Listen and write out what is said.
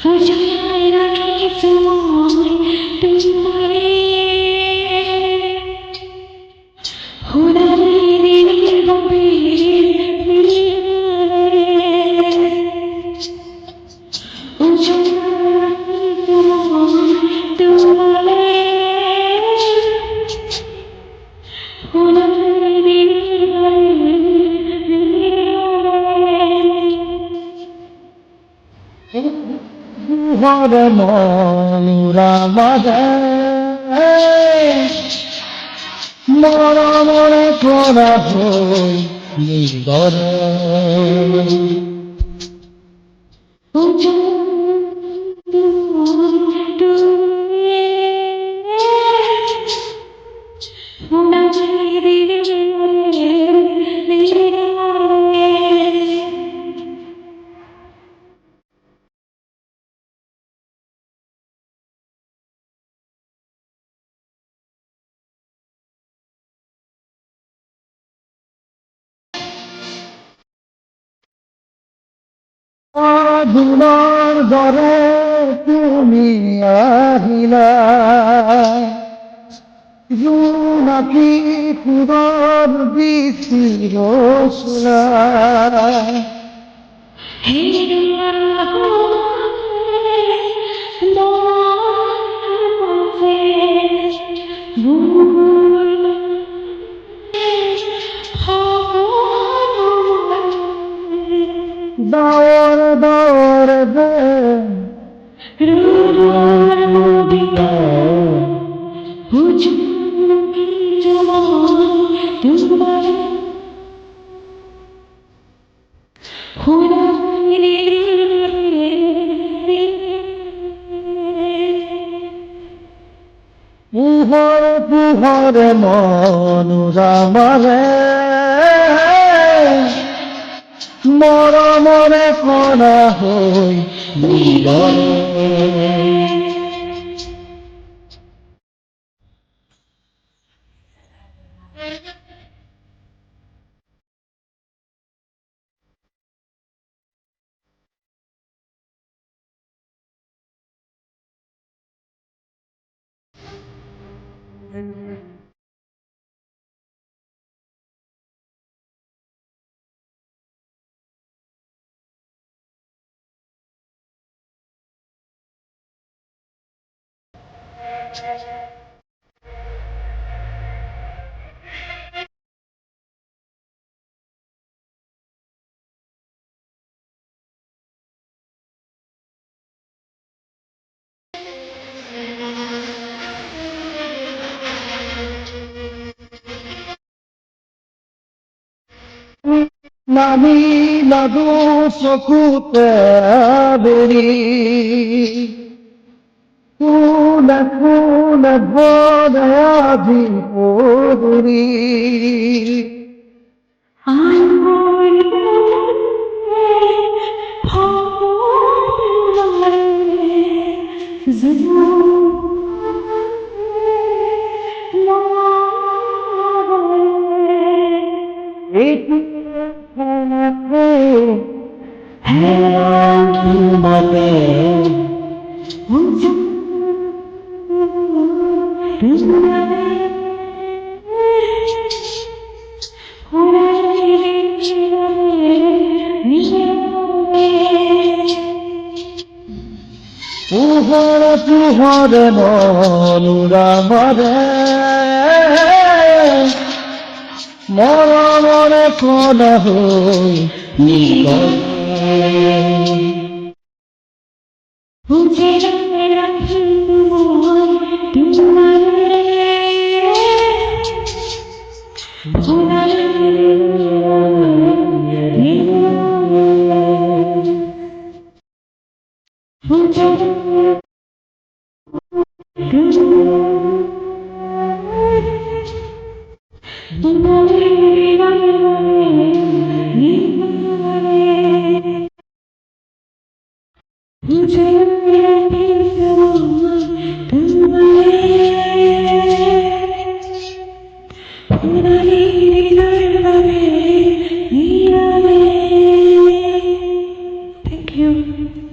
উজাড় রাখি তোমায় হুদারি নীরবে উজাড় রাখি তোমায় হুদারি হরে মনুরা মাঝে মরমরে করা হই নিগরে দিনের দরে তুমি আহিলা জোনাকি পুরর বৃষ্টির সুলা দাওর দাওর দে পুহর পুহর মনুরা মারে মরমরে করা হই নিগরে নামি লাদু চকুতে বেৰি কোনে কোনে ভৰে আজি পদূলি পুহর পুহর মনুরা মারে মরমরে করা হই নিগরে you.